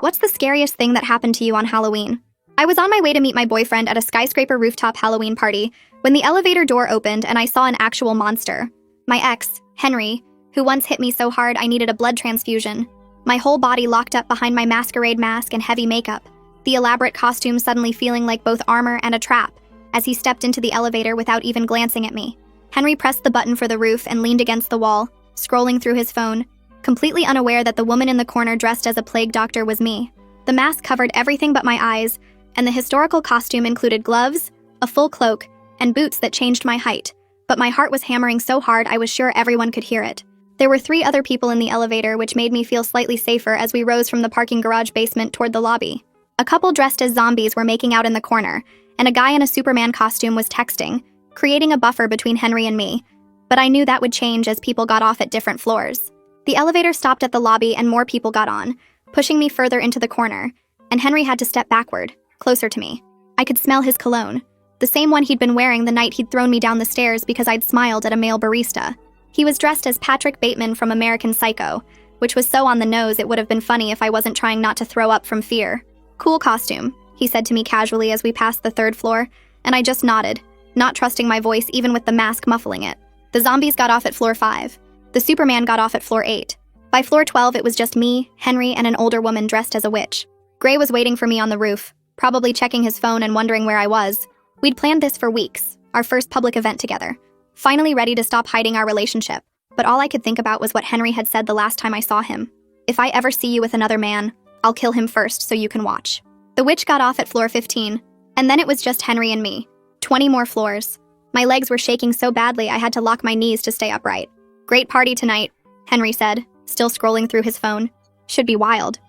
What's the scariest thing that happened to you on Halloween? I was on my way to meet my boyfriend at a skyscraper rooftop Halloween party when the elevator door opened and I saw an actual monster. My ex, Henry, who once hit me so hard I needed a blood transfusion. My whole body locked up behind my masquerade mask and heavy makeup, the elaborate costume suddenly feeling like both armor and a trap as he stepped into the elevator without even glancing at me. Henry pressed the button for the roof and leaned against the wall, scrolling through his phone, completely unaware that the woman in the corner dressed as a plague doctor was me. The mask covered everything but my eyes, and the historical costume included gloves, a full cloak, and boots that changed my height. But my heart was hammering so hard I was sure everyone could hear it. There were 3 other people in the elevator, which made me feel slightly safer as we rose from the parking garage basement toward the lobby. A couple dressed as zombies were making out in the corner, and a guy in a Superman costume was texting, creating a buffer between Henry and me. But I knew that would change as people got off at different floors. The elevator stopped at the lobby and more people got on, pushing me further into the corner, and Henry had to step backward, closer to me. I could smell his cologne, the same one he'd been wearing the night he'd thrown me down the stairs because I'd smiled at a male barista. He was dressed as Patrick Bateman from American Psycho, which was so on the nose it would have been funny if I wasn't trying not to throw up from fear. "Cool costume," he said to me casually as we passed the 3rd floor, and I just nodded, not trusting my voice even with the mask muffling it. The zombies got off at floor 5. The Superman got off at floor 8. By floor 12, it was just me, Henry, and an older woman dressed as a witch. Gray was waiting for me on the roof, probably checking his phone and wondering where I was. We'd planned this for weeks, our first public event together, finally ready to stop hiding our relationship. But all I could think about was what Henry had said the last time I saw him. "If I ever see you with another man, I'll kill him first so you can watch." The witch got off at floor 15, and then it was just Henry and me. 20 more floors. My legs were shaking so badly I had to lock my knees to stay upright. "Great party tonight," Henry said, still scrolling through his phone. "Should be wild."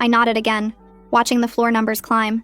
I nodded again, watching the floor numbers climb.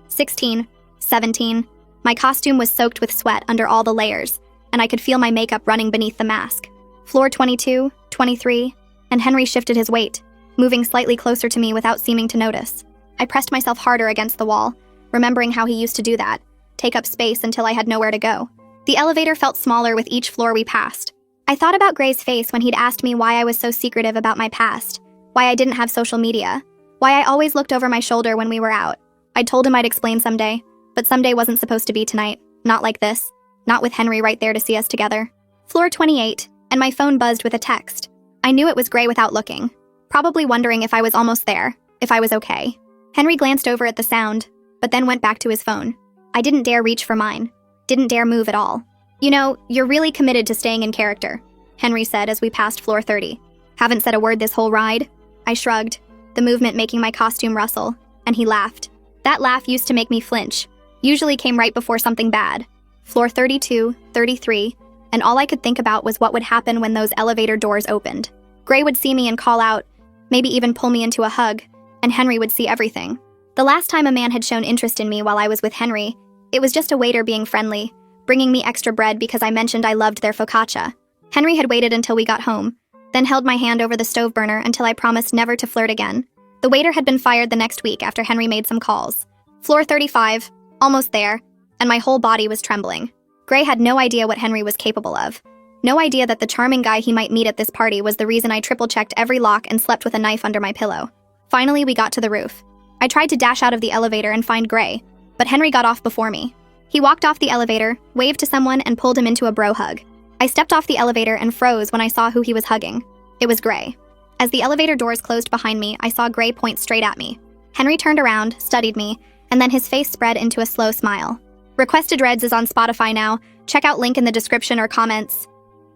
16, 17. My costume was soaked with sweat under all the layers, and I could feel my makeup running beneath the mask. Floor 22, 23, and Henry shifted his weight, moving slightly closer to me without seeming to notice. I pressed myself harder against the wall, remembering how he used to do that, take up space until I had nowhere to go. The elevator felt smaller with each floor we passed. I thought about Gray's face when he'd asked me why I was so secretive about my past, why I didn't have social media, why I always looked over my shoulder when we were out. I told him I'd explain someday, but someday wasn't supposed to be tonight, not like this, not with Henry right there to see us together. Floor 28, and my phone buzzed with a text. I knew it was Gray without looking, probably wondering if I was almost there, if I was okay. Henry glanced over at the sound, but then went back to his phone. I didn't dare reach for mine, didn't dare move at all. "You know, you're really committed to staying in character," Henry said as we passed floor 30. "Haven't said a word this whole ride?" I shrugged, the movement making my costume rustle, and he laughed. That laugh used to make me flinch, usually came right before something bad. Floor 32, 33, and all I could think about was what would happen when those elevator doors opened. Gray would see me and call out, maybe even pull me into a hug, and Henry would see everything. The last time a man had shown interest in me while I was with Henry, it was just a waiter being friendly, bringing me extra bread because I mentioned I loved their focaccia. Henry had waited until we got home, then held my hand over the stove burner until I promised never to flirt again. The waiter had been fired the next week after Henry made some calls. Floor 35, almost there, and my whole body was trembling. Gray had no idea what Henry was capable of. No idea that the charming guy he might meet at this party was the reason I triple-checked every lock and slept with a knife under my pillow. Finally, we got to the roof. I tried to dash out of the elevator and find Gray, but Henry got off before me. He walked off the elevator, waved to someone, and pulled him into a bro hug. I stepped off the elevator and froze when I saw who he was hugging. It was Gray. As the elevator doors closed behind me, I saw Gray point straight at me. Henry turned around, studied me, and then his face spread into a slow smile. "Requested Reds is on Spotify now. Check out link in the description or comments."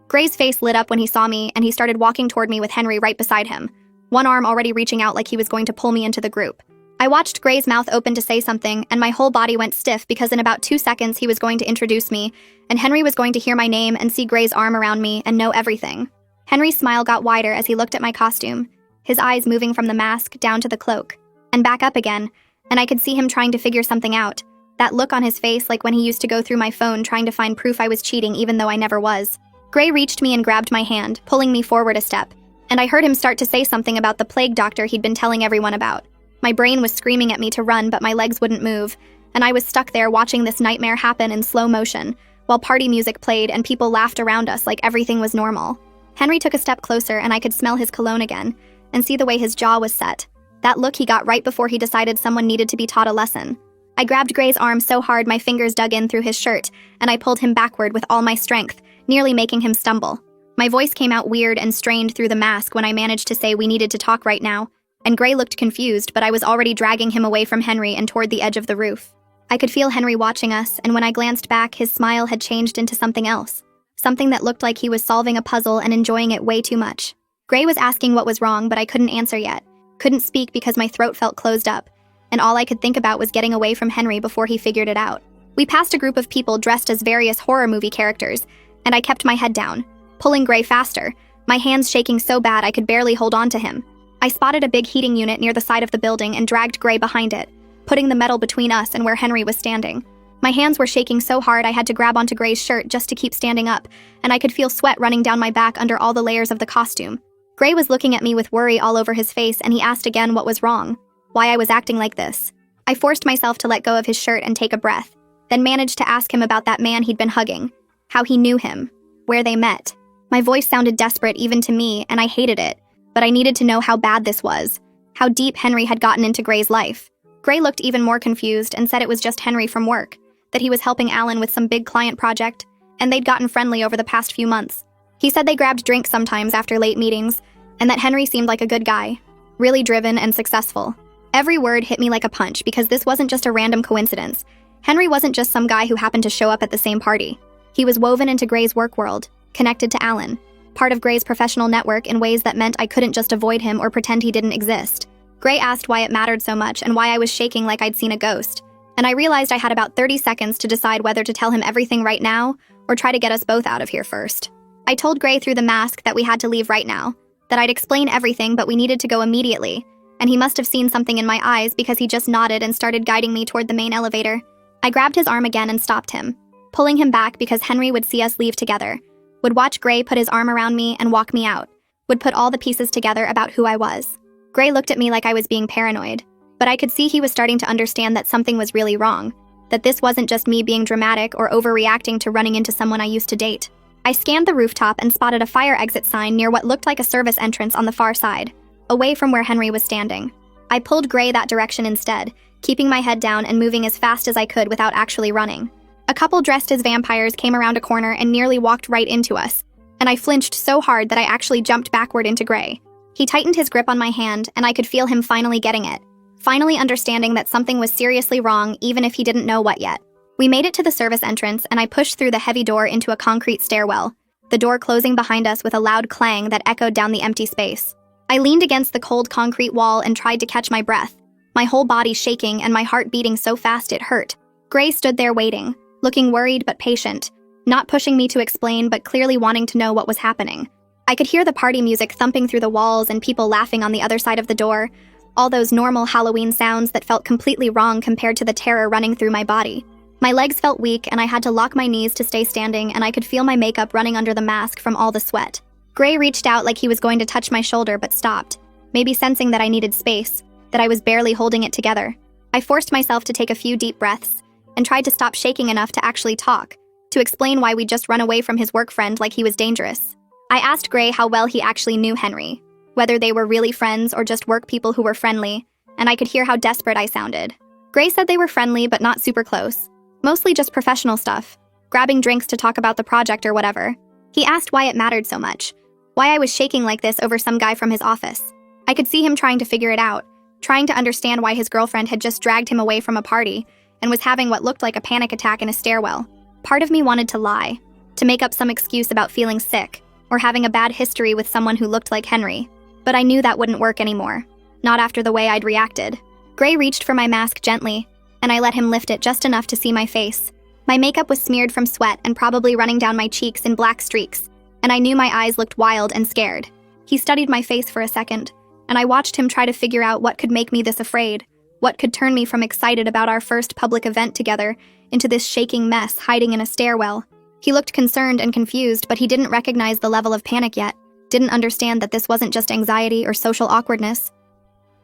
Gray's face lit up when he saw me, and he started walking toward me with Henry right beside him, one arm already reaching out like he was going to pull me into the group. I watched Gray's mouth open to say something, and my whole body went stiff because in about 2 seconds he was going to introduce me, and Henry was going to hear my name and see Gray's arm around me and know everything. Henry's smile got wider as he looked at my costume, his eyes moving from the mask down to the cloak, and back up again, and I could see him trying to figure something out, that look on his face like when he used to go through my phone trying to find proof I was cheating even though I never was. Gray reached me and grabbed my hand, pulling me forward a step, and I heard him start to say something about the plague doctor he'd been telling everyone about. My brain was screaming at me to run, but my legs wouldn't move, and I was stuck there watching this nightmare happen in slow motion, while party music played and people laughed around us like everything was normal. Henry took a step closer and I could smell his cologne again, and see the way his jaw was set. That look he got right before he decided someone needed to be taught a lesson. I grabbed Gray's arm so hard my fingers dug in through his shirt, and I pulled him backward with all my strength, nearly making him stumble. My voice came out weird and strained through the mask when I managed to say we needed to talk right now, and Gray looked confused, but I was already dragging him away from Henry and toward the edge of the roof. I could feel Henry watching us, and when I glanced back, his smile had changed into something else. Something that looked like he was solving a puzzle and enjoying it way too much. Gray was asking what was wrong, but I couldn't answer yet. Couldn't speak because my throat felt closed up, and all I could think about was getting away from Henry before he figured it out. We passed a group of people dressed as various horror movie characters, and I kept my head down, pulling Gray faster, my hands shaking so bad I could barely hold on to him. I spotted a big heating unit near the side of the building and dragged Gray behind it, putting the metal between us and where Henry was standing. My hands were shaking so hard I had to grab onto Gray's shirt just to keep standing up, and I could feel sweat running down my back under all the layers of the costume. Gray was looking at me with worry all over his face, and he asked again what was wrong, why I was acting like this. I forced myself to let go of his shirt and take a breath, then managed to ask him about that man he'd been hugging, how he knew him, where they met. My voice sounded desperate even to me, and I hated it, but I needed to know how bad this was, how deep Henry had gotten into Gray's life. Gray looked even more confused and said it was just Henry from work, that he was helping Alan with some big client project, and they'd gotten friendly over the past few months. He said they grabbed drinks sometimes after late meetings, and that Henry seemed like a good guy, really driven and successful. Every word hit me like a punch because this wasn't just a random coincidence. Henry wasn't just some guy who happened to show up at the same party. He was woven into Gray's work world, connected to Alan, part of Gray's professional network in ways that meant I couldn't just avoid him or pretend he didn't exist. Gray asked why it mattered so much and why I was shaking like I'd seen a ghost, and I realized I had about 30 seconds to decide whether to tell him everything right now or try to get us both out of here first. I told Gray through the mask that we had to leave right now, that I'd explain everything but we needed to go immediately, and he must have seen something in my eyes because he just nodded and started guiding me toward the main elevator. I grabbed his arm again and stopped him, pulling him back because Henry would see us leave together, would watch Gray put his arm around me and walk me out, would put all the pieces together about who I was. Gray looked at me like I was being paranoid, but I could see he was starting to understand that something was really wrong, that this wasn't just me being dramatic or overreacting to running into someone I used to date. I scanned the rooftop and spotted a fire exit sign near what looked like a service entrance on the far side, away from where Henry was standing. I pulled Gray that direction instead, keeping my head down and moving as fast as I could without actually running. A couple dressed as vampires came around a corner and nearly walked right into us, and I flinched so hard that I actually jumped backward into Gray. He tightened his grip on my hand, and I could feel him finally getting it, finally understanding that something was seriously wrong even if he didn't know what yet. We made it to the service entrance, and I pushed through the heavy door into a concrete stairwell, the door closing behind us with a loud clang that echoed down the empty space. I leaned against the cold concrete wall and tried to catch my breath, my whole body shaking and my heart beating so fast it hurt. Gray stood there waiting, looking worried but patient, not pushing me to explain but clearly wanting to know what was happening. I could hear the party music thumping through the walls and people laughing on the other side of the door, all those normal Halloween sounds that felt completely wrong compared to the terror running through my body. My legs felt weak and I had to lock my knees to stay standing, and I could feel my makeup running under the mask from all the sweat. Gray reached out like he was going to touch my shoulder but stopped, maybe sensing that I needed space, that I was barely holding it together. I forced myself to take a few deep breaths and tried to stop shaking enough to actually talk, to explain why we'd just run away from his work friend like he was dangerous. I asked Gray how well he actually knew Henry, whether they were really friends or just work people who were friendly, and I could hear how desperate I sounded. Gray said they were friendly but not super close, mostly just professional stuff, grabbing drinks to talk about the project or whatever. He asked why it mattered so much, why I was shaking like this over some guy from his office. I could see him trying to figure it out, trying to understand why his girlfriend had just dragged him away from a party and was having what looked like a panic attack in a stairwell. Part of me wanted to lie, to make up some excuse about feeling sick, or having a bad history with someone who looked like Henry, but I knew that wouldn't work anymore, not after the way I'd reacted. Gray reached for my mask gently, and I let him lift it just enough to see my face. My makeup was smeared from sweat and probably running down my cheeks in black streaks, and I knew my eyes looked wild and scared. He studied my face for a second, and I watched him try to figure out what could make me this afraid, what could turn me from excited about our first public event together into this shaking mess hiding in a stairwell. He looked concerned and confused, but he didn't recognize the level of panic yet, didn't understand that this wasn't just anxiety or social awkwardness.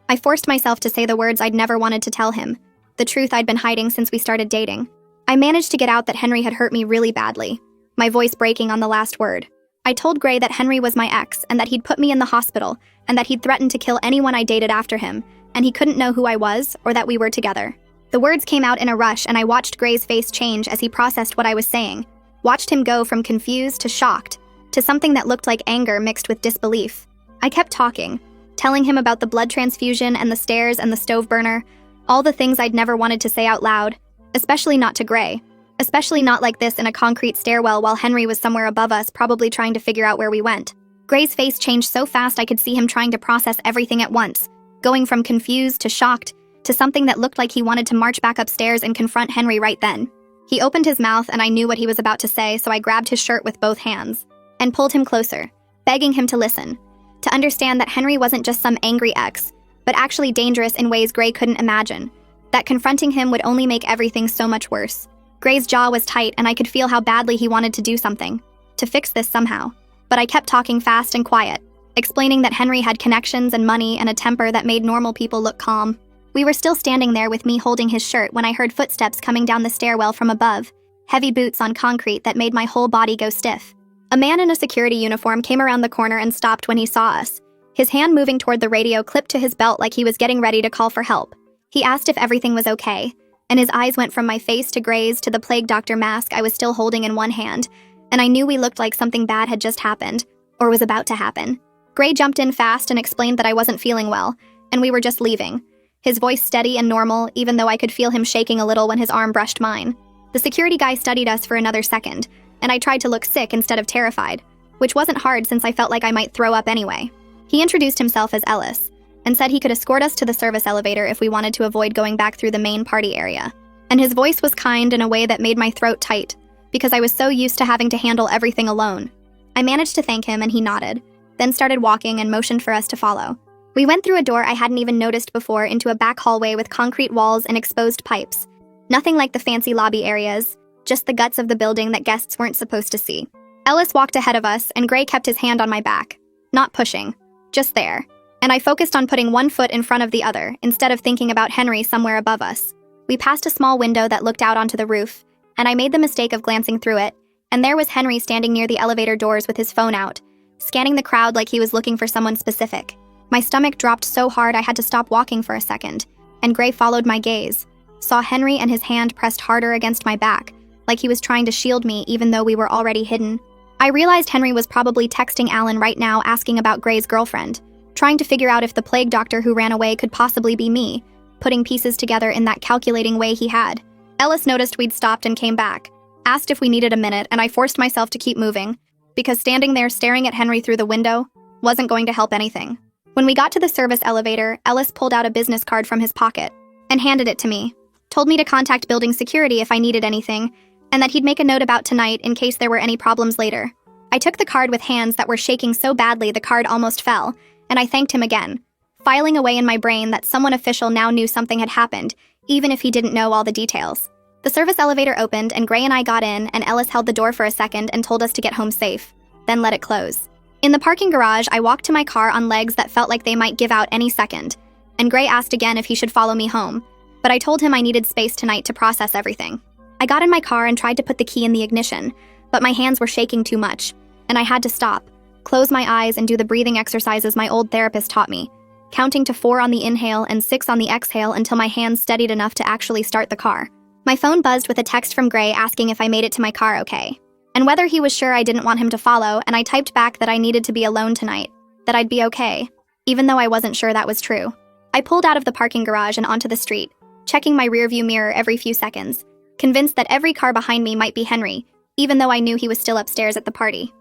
I forced myself to say the words I'd never wanted to tell him, the truth I'd been hiding since we started dating. I managed to get out that Henry had hurt me really badly, my voice breaking on the last word. I told Gray that Henry was my ex and that he'd put me in the hospital and that he'd threatened to kill anyone I dated after him, and he couldn't know who I was or that we were together. The words came out in a rush, and I watched Gray's face change as he processed what I was saying. Watched him go from confused to shocked, to something that looked like anger mixed with disbelief. I kept talking, telling him about the blood transfusion and the stairs and the stove burner, all the things I'd never wanted to say out loud, especially not to Gray. Especially not like this in a concrete stairwell while Henry was somewhere above us, probably trying to figure out where we went. Gray's face changed so fast I could see him trying to process everything at once, going from confused to shocked, to something that looked like he wanted to march back upstairs and confront Henry right then. He opened his mouth and I knew what he was about to say, so I grabbed his shirt with both hands and pulled him closer, begging him to listen, to understand that Henry wasn't just some angry ex, but actually dangerous in ways Gray couldn't imagine, that confronting him would only make everything so much worse. Gray's jaw was tight and I could feel how badly he wanted to do something, to fix this somehow. But I kept talking fast and quiet, explaining that Henry had connections and money and a temper that made normal people look calm. We were still standing there with me holding his shirt when I heard footsteps coming down the stairwell from above, heavy boots on concrete that made my whole body go stiff. A man in a security uniform came around the corner and stopped when he saw us, his hand moving toward the radio clipped to his belt like he was getting ready to call for help. He asked if everything was okay, and his eyes went from my face to Gray's to the plague doctor mask I was still holding in one hand, and I knew we looked like something bad had just happened, or was about to happen. Gray jumped in fast and explained that I wasn't feeling well, and we were just leaving. His voice steady and normal, even though I could feel him shaking a little when his arm brushed mine. The security guy studied us for another second, and I tried to look sick instead of terrified, which wasn't hard since I felt like I might throw up anyway. He introduced himself as Ellis, and said he could escort us to the service elevator if we wanted to avoid going back through the main party area. And his voice was kind in a way that made my throat tight, because I was so used to having to handle everything alone. I managed to thank him and he nodded, then started walking and motioned for us to follow. We went through a door I hadn't even noticed before into a back hallway with concrete walls and exposed pipes. Nothing like the fancy lobby areas, just the guts of the building that guests weren't supposed to see. Ellis walked ahead of us and Gray kept his hand on my back, not pushing, just there. And I focused on putting one foot in front of the other, instead of thinking about Henry somewhere above us. We passed a small window that looked out onto the roof, and I made the mistake of glancing through it, and there was Henry standing near the elevator doors with his phone out, scanning the crowd like he was looking for someone specific. My stomach dropped so hard I had to stop walking for a second, and Gray followed my gaze, saw Henry and his hand pressed harder against my back, like he was trying to shield me even though we were already hidden. I realized Henry was probably texting Alan right now asking about Gray's girlfriend, trying to figure out if the plague doctor who ran away could possibly be me, putting pieces together in that calculating way he had. Ellis noticed we'd stopped and came back, asked if we needed a minute, and I forced myself to keep moving, because standing there staring at Henry through the window wasn't going to help anything. When we got to the service elevator, Ellis pulled out a business card from his pocket and handed it to me, told me to contact building security if I needed anything, and that he'd make a note about tonight in case there were any problems later. I took the card with hands that were shaking so badly the card almost fell, and I thanked him again, filing away in my brain that someone official now knew something had happened, even if he didn't know all the details. The service elevator opened and Gray and I got in, and Ellis held the door for a second and told us to get home safe, then let it close. In the parking garage, I walked to my car on legs that felt like they might give out any second, and Gray asked again if he should follow me home, but I told him I needed space tonight to process everything. I got in my car and tried to put the key in the ignition, but my hands were shaking too much, and I had to stop, close my eyes and do the breathing exercises my old therapist taught me, counting to 4 on the inhale and 6 on the exhale until my hands steadied enough to actually start the car. My phone buzzed with a text from Gray asking if I made it to my car okay, and whether he was sure I didn't want him to follow, and I typed back that I needed to be alone tonight, that I'd be okay, even though I wasn't sure that was true. I pulled out of the parking garage and onto the street, checking my rearview mirror every few seconds, convinced that every car behind me might be Henry, even though I knew he was still upstairs at the party.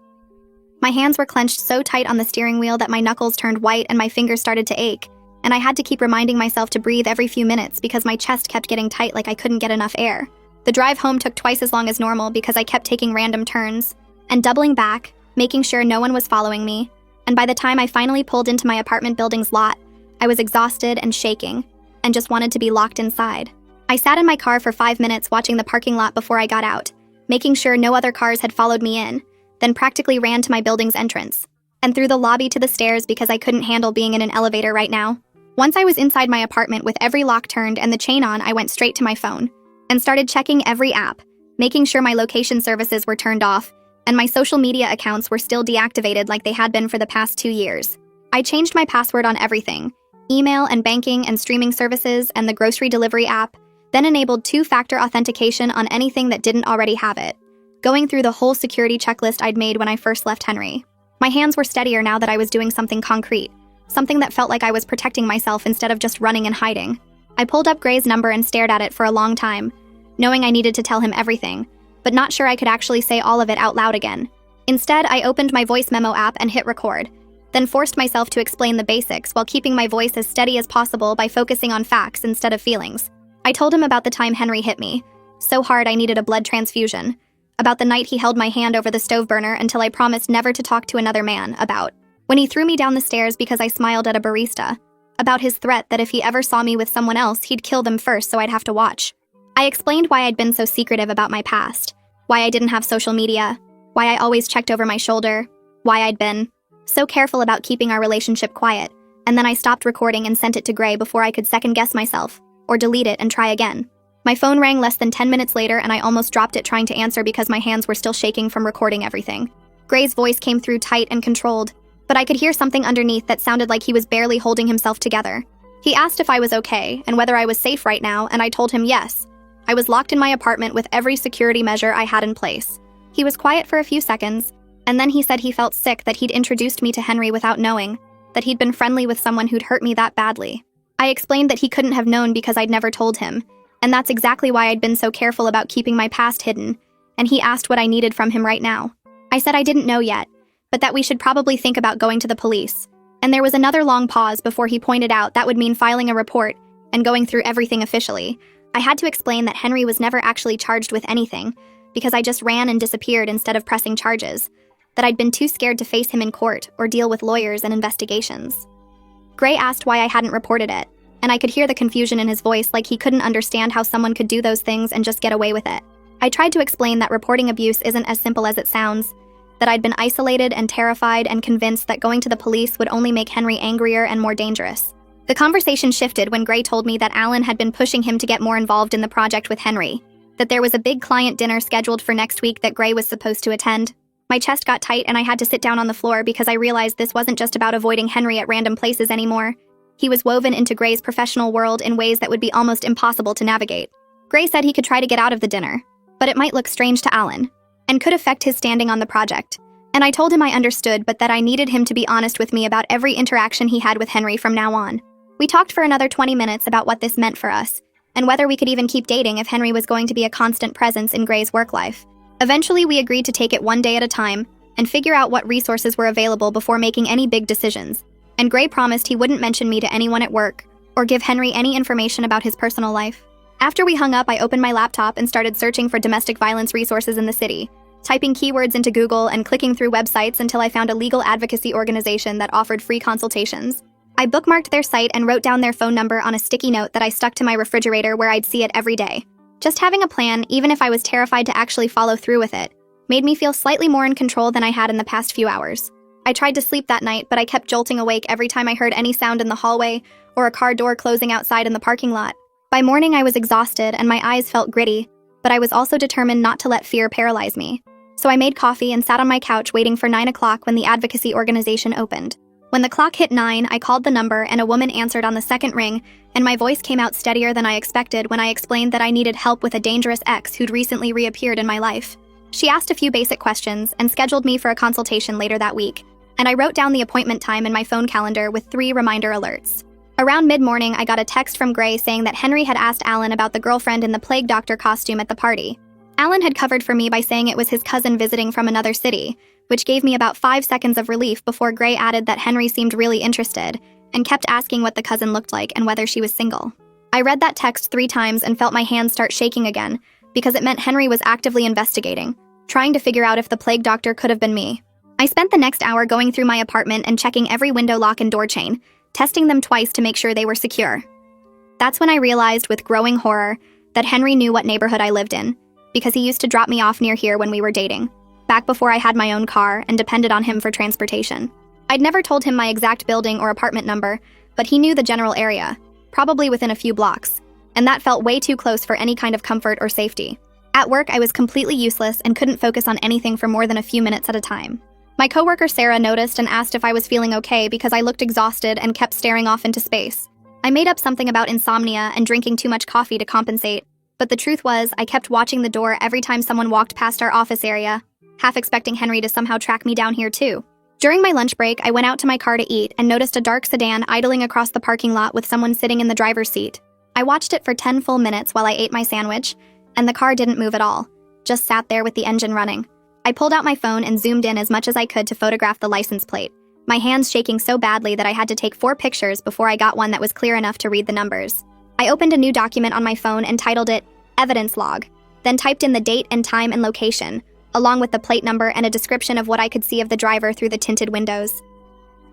My hands were clenched so tight on the steering wheel that my knuckles turned white and my fingers started to ache, and I had to keep reminding myself to breathe every few minutes because my chest kept getting tight like I couldn't get enough air. The drive home took twice as long as normal because I kept taking random turns and doubling back, making sure no one was following me, and by the time I finally pulled into my apartment building's lot, I was exhausted and shaking, and just wanted to be locked inside. I sat in my car for 5 minutes watching the parking lot before I got out, making sure no other cars had followed me in, then practically ran to my building's entrance, and through the lobby to the stairs because I couldn't handle being in an elevator right now. Once I was inside my apartment with every lock turned and the chain on, I went straight to my phone, and started checking every app, making sure my location services were turned off, and my social media accounts were still deactivated like they had been for the past 2 years. I changed my password on everything, email and banking and streaming services, and the grocery delivery app, then enabled two-factor authentication on anything that didn't already have it, going through the whole security checklist I'd made when I first left Henry. My hands were steadier now that I was doing something concrete, something that felt like I was protecting myself instead of just running and hiding. I pulled up Gray's number and stared at it for a long time, knowing I needed to tell him everything, but not sure I could actually say all of it out loud again. Instead, I opened my voice memo app and hit record, then forced myself to explain the basics while keeping my voice as steady as possible by focusing on facts instead of feelings. I told him about the time Henry hit me, so hard I needed a blood transfusion, about the night he held my hand over the stove burner until I promised never to talk to another man, about when he threw me down the stairs because I smiled at a barista, about his threat that if he ever saw me with someone else, he'd kill them first so I'd have to watch. I explained why I'd been so secretive about my past, why I didn't have social media, why I always checked over my shoulder, why I'd been so careful about keeping our relationship quiet, and then I stopped recording and sent it to Gray before I could second-guess myself, or delete it and try again. My phone rang less than 10 minutes later and I almost dropped it trying to answer because my hands were still shaking from recording everything. Gray's voice came through tight and controlled, but I could hear something underneath that sounded like he was barely holding himself together. He asked if I was okay and whether I was safe right now, and I told him yes. I was locked in my apartment with every security measure I had in place. He was quiet for a few seconds, and then he said he felt sick that he'd introduced me to Henry without knowing, that he'd been friendly with someone who'd hurt me that badly. I explained that he couldn't have known because I'd never told him, and that's exactly why I'd been so careful about keeping my past hidden, and he asked what I needed from him right now. I said I didn't know yet, but that we should probably think about going to the police. And there was another long pause before he pointed out that would mean filing a report and going through everything officially. I had to explain that Henry was never actually charged with anything, because I just ran and disappeared instead of pressing charges, that I'd been too scared to face him in court or deal with lawyers and investigations. Gray asked why I hadn't reported it, and I could hear the confusion in his voice, like he couldn't understand how someone could do those things and just get away with it. I tried to explain that reporting abuse isn't as simple as it sounds, that I'd been isolated and terrified and convinced that going to the police would only make Henry angrier and more dangerous. The conversation shifted when Gray told me that Alan had been pushing him to get more involved in the project with Henry, that there was a big client dinner scheduled for next week that Gray was supposed to attend. My chest got tight and I had to sit down on the floor because I realized this wasn't just about avoiding Henry at random places anymore. He was woven into Gray's professional world in ways that would be almost impossible to navigate. Gray said he could try to get out of the dinner, but it might look strange to Alan, and could affect his standing on the project. And I told him I understood, but that I needed him to be honest with me about every interaction he had with Henry from now on. We talked for another 20 minutes about what this meant for us, and whether we could even keep dating if Henry was going to be a constant presence in Gray's work life. Eventually, we agreed to take it one day at a time and figure out what resources were available before making any big decisions. And Gray promised he wouldn't mention me to anyone at work or give Henry any information about his personal life. After we hung up, I opened my laptop and started searching for domestic violence resources in the city, typing keywords into Google and clicking through websites until I found a legal advocacy organization that offered free consultations. I bookmarked their site and wrote down their phone number on a sticky note that I stuck to my refrigerator where I'd see it every day. Just having a plan, even if I was terrified to actually follow through with it, made me feel slightly more in control than I had in the past few hours. I tried to sleep that night, but I kept jolting awake every time I heard any sound in the hallway or a car door closing outside in the parking lot. By morning, I was exhausted and my eyes felt gritty, but I was also determined not to let fear paralyze me. So I made coffee and sat on my couch waiting for 9 o'clock when the advocacy organization opened. When the clock hit 9, I called the number and a woman answered on the second ring, and my voice came out steadier than I expected when I explained that I needed help with a dangerous ex who'd recently reappeared in my life. She asked a few basic questions and scheduled me for a consultation later that week, and I wrote down the appointment time in my phone calendar with 3 reminder alerts. Around mid-morning, I got a text from Gray saying that Henry had asked Alan about the girlfriend in the plague doctor costume at the party. Alan had covered for me by saying it was his cousin visiting from another city, which gave me about 5 seconds of relief before Gray added that Henry seemed really interested and kept asking what the cousin looked like and whether she was single. I read that text 3 times and felt my hands start shaking again because it meant Henry was actively investigating, trying to figure out if the plague doctor could have been me. I spent the next hour going through my apartment and checking every window lock and door chain, testing them twice to make sure they were secure. That's when I realized with growing horror that Henry knew what neighborhood I lived in, because he used to drop me off near here when we were dating, back before I had my own car and depended on him for transportation. I'd never told him my exact building or apartment number, but he knew the general area, probably within a few blocks, and that felt way too close for any kind of comfort or safety. At work, I was completely useless and couldn't focus on anything for more than a few minutes at a time. My coworker Sarah noticed and asked if I was feeling okay because I looked exhausted and kept staring off into space. I made up something about insomnia and drinking too much coffee to compensate, but the truth was I kept watching the door every time someone walked past our office area, half expecting Henry to somehow track me down here too. During my lunch break, I went out to my car to eat and noticed a dark sedan idling across the parking lot with someone sitting in the driver's seat. I watched it for 10 full minutes while I ate my sandwich, and the car didn't move at all, just sat there with the engine running. I pulled out my phone and zoomed in as much as I could to photograph the license plate, my hands shaking so badly that I had to take 4 pictures before I got one that was clear enough to read the numbers. I opened a new document on my phone and titled it Evidence Log, then typed in the date and time and location, along with the plate number and a description of what I could see of the driver through the tinted windows.